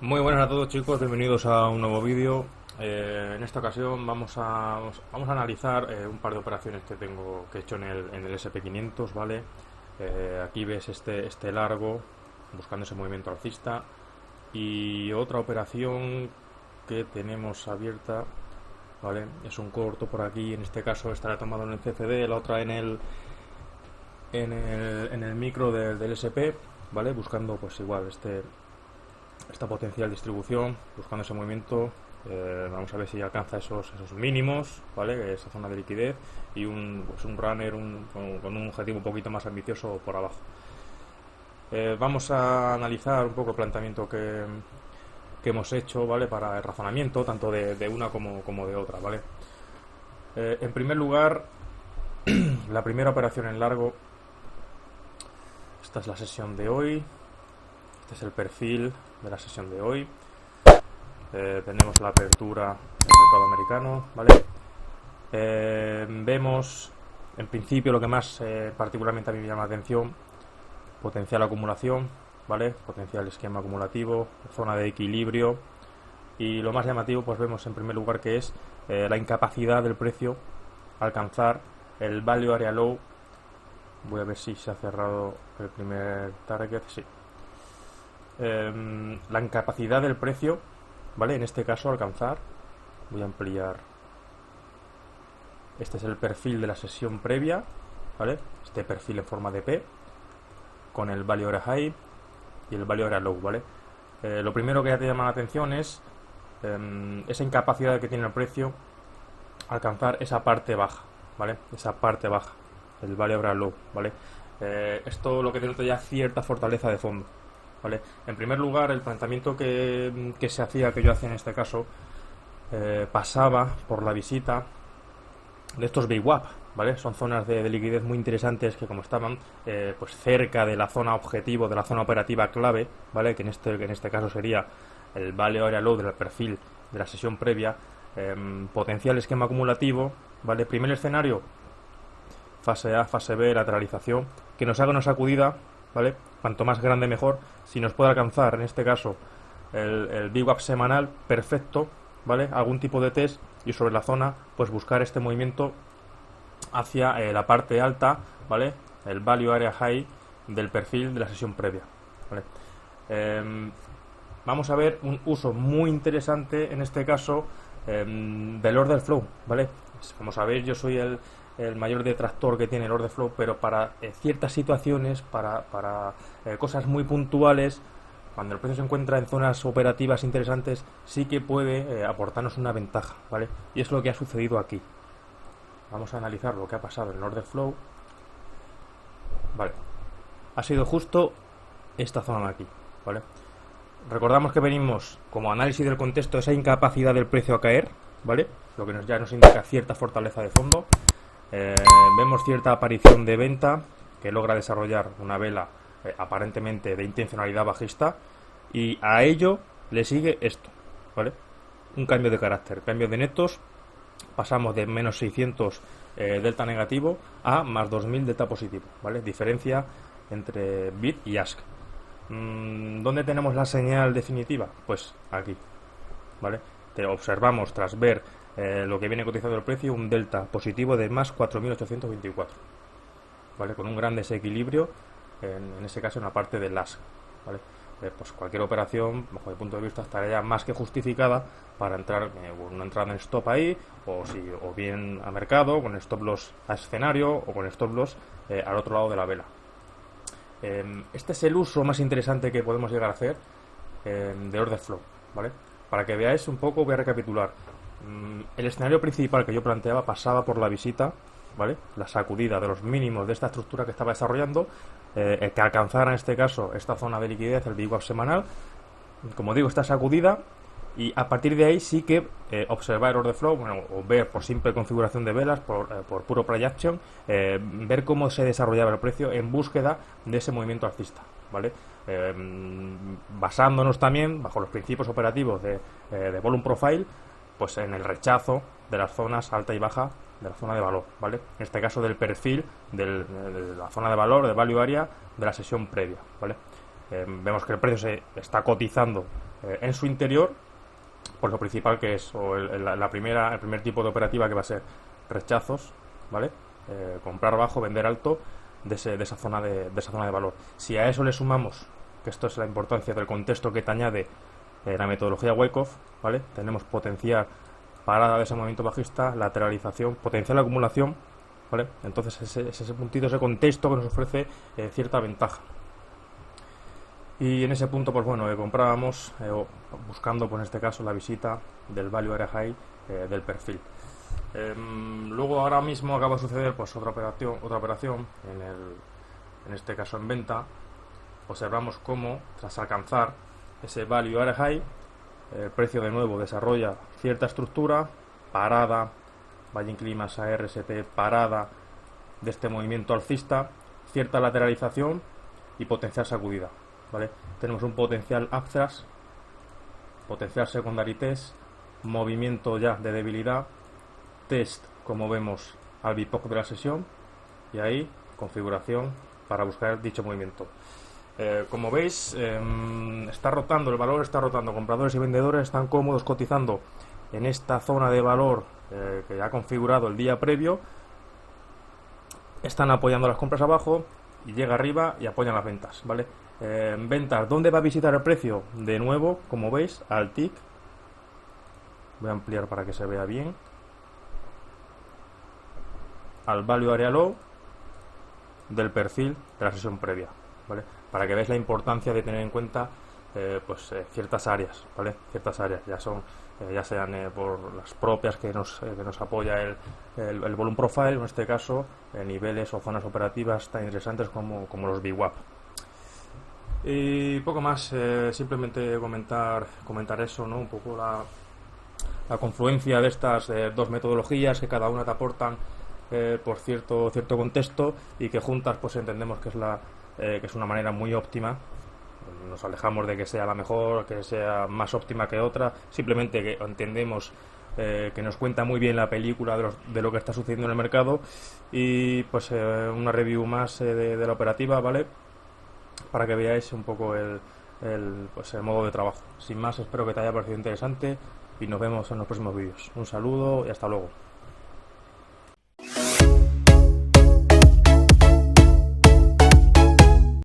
Muy buenas a todos, chicos, bienvenidos a un nuevo vídeo. En esta ocasión vamos a analizar un par de operaciones que he hecho en el SP500, ¿vale? Aquí ves este largo buscando ese movimiento alcista, y otra operación que tenemos abierta, ¿vale? Es un corto por aquí, en este caso estará tomado en el CFD, la otra en el micro del SP, ¿vale? Buscando pues igual esta potencial distribución, buscando ese movimiento. Vamos a ver si alcanza esos mínimos, ¿vale? Esa zona de liquidez, y un runner con un objetivo un poquito más ambicioso por abajo. Vamos a analizar un poco el planteamiento que hemos hecho, ¿vale? Para el razonamiento tanto de una como de otra, ¿vale? En primer lugar, la primera operación en largo. Esta es la sesión de hoy. Este es el perfil de la sesión de hoy. Tenemos la apertura del mercado americano, ¿vale? Vemos, en principio, lo que más particularmente a mí me llama la atención: potencial acumulación, ¿vale? Potencial esquema acumulativo, zona de equilibrio, y lo más llamativo, pues vemos en primer lugar que es la incapacidad del precio alcanzar el value area low. Voy a ver si se ha cerrado el primer target, sí. La incapacidad del precio, ¿vale? En este caso alcanzar, voy a ampliar. Este es el perfil de la sesión previa, ¿vale? Este perfil en forma de P con el value area high y el value area low, ¿vale? Lo primero que ya te llama la atención es esa incapacidad que tiene el precio alcanzar esa parte baja, ¿vale? Esa parte baja, el value area low, ¿vale? Esto lo que denota ya cierta fortaleza de fondo, ¿vale? En primer lugar, el planteamiento que yo hacía en este caso, pasaba por la visita de estos VWAP, ¿vale? Son zonas de liquidez muy interesantes que, como estaban pues cerca de la zona objetivo, de la zona operativa clave, ¿vale? Que en este caso sería el value area low del perfil de la sesión previa. Potencial esquema acumulativo, ¿vale? Primer escenario, fase A, fase B, lateralización, que nos haga una sacudida, ¿vale? Cuanto más grande mejor. Si nos puede alcanzar, en este caso, el VWAP semanal, perfecto, ¿vale? Algún tipo de test, y sobre la zona, pues buscar este movimiento hacia la parte alta, ¿vale? El value area high del perfil de la sesión previa, ¿vale? Vamos a ver un uso muy interesante en este caso del order flow, ¿vale? Como sabéis, yo soy el mayor detractor que tiene el order flow, pero para ciertas situaciones, para cosas muy puntuales, cuando el precio se encuentra en zonas operativas interesantes, sí que puede aportarnos una ventaja, ¿vale? Y es lo que ha sucedido aquí. Vamos a analizar lo que ha pasado en el order flow. Vale, ha sido justo esta zona de aquí, ¿vale? Recordamos que venimos, como análisis del contexto, esa incapacidad del precio a caer, ¿vale? Lo que ya nos indica cierta fortaleza de fondo. Vemos cierta aparición de venta que logra desarrollar una vela aparentemente de intencionalidad bajista, y a ello le sigue esto, ¿vale? Un cambio de carácter, cambio de netos. Pasamos de menos 600 delta negativo a más 2000 delta positivo, ¿vale? Diferencia entre bid y ask. ¿Dónde tenemos la señal definitiva? Pues aquí, ¿vale? Te observamos, tras ver lo que viene cotizando el precio, un delta positivo de más 4824, ¿vale? Con un gran desequilibrio en ese caso en la parte del ask, ¿vale? Pues cualquier operación, bajo mi punto de vista, estaría más que justificada para entrar una entrada en stop ahí, o bien a mercado, con stop loss a escenario, o con stop loss al otro lado de la vela. Este es el uso más interesante que podemos llegar a hacer de order flow, ¿vale? Para que veáis un poco, voy a recapitular. El escenario principal que yo planteaba pasaba por la visita, ¿vale? La sacudida de los mínimos de esta estructura que estaba desarrollando, que alcanzara en este caso esta zona de liquidez, el VWAP semanal. Como digo, esta sacudida, y a partir de ahí sí que observar order flow, bueno, o ver por simple configuración de velas, por puro price action, ver cómo se desarrollaba el precio en búsqueda de ese movimiento alcista, ¿vale? Basándonos también, bajo los principios operativos de volume profile, pues en el rechazo de las zonas alta y baja de la zona de valor, ¿vale? En este caso del perfil de la zona de valor, de value area, de la sesión previa, ¿vale? Vemos que el precio se está cotizando en su interior, pues lo principal que es, o el primer tipo de operativa que va a ser rechazos, ¿vale? Comprar bajo, vender alto de esa zona de valor. Si a eso le sumamos, que esto es la importancia del contexto que te añade la metodología Wyckoff, ¿vale? Tenemos potenciar parada de ese movimiento bajista, lateralización, potencial acumulación, ¿vale? Entonces ese puntito, ese contexto que nos ofrece cierta ventaja. Y en ese punto, pues bueno, comprábamos buscando, pues en este caso, la visita del Value Area High del perfil. Luego ahora mismo acaba de suceder pues otra operación en este caso en venta. Observamos cómo tras alcanzar ese Value Area High, el precio de nuevo desarrolla cierta estructura, parada, Buying Climax ARST, parada de este movimiento alcista, cierta lateralización y potencial sacudida, ¿vale? Tenemos un potencial upthrust, potencial secondary test, movimiento ya de debilidad, test, como vemos, al BIPOC de la sesión, y ahí configuración para buscar dicho movimiento. Como veis, está rotando, el valor está rotando, compradores y vendedores están cómodos cotizando en esta zona de valor que ha configurado el día previo, están apoyando las compras abajo y llega arriba y apoyan las ventas, ¿vale? Ventas, ¿dónde va a visitar el precio? De nuevo, como veis, al tick. Voy a ampliar para que se vea bien. Al Value Area Low del perfil de la sesión previa, ¿vale? Para que veáis la importancia de tener en cuenta ciertas áreas, ¿vale? Ciertas áreas, ya sean por las propias que nos apoya el volume profile, en este caso niveles o zonas operativas tan interesantes como los VWAP. Y poco más, simplemente comentar eso, ¿no? Un poco la confluencia de estas dos metodologías que cada una te aportan por cierto contexto, y que juntas pues entendemos que es una manera muy óptima. Nos alejamos de que sea la mejor, que sea más óptima que otra, simplemente que entendemos que nos cuenta muy bien la película de lo que está sucediendo en el mercado, y pues una review más de la operativa, ¿vale? Para que veáis un poco el modo de trabajo. Sin más, espero que te haya parecido interesante y nos vemos en los próximos vídeos. Un saludo y hasta luego.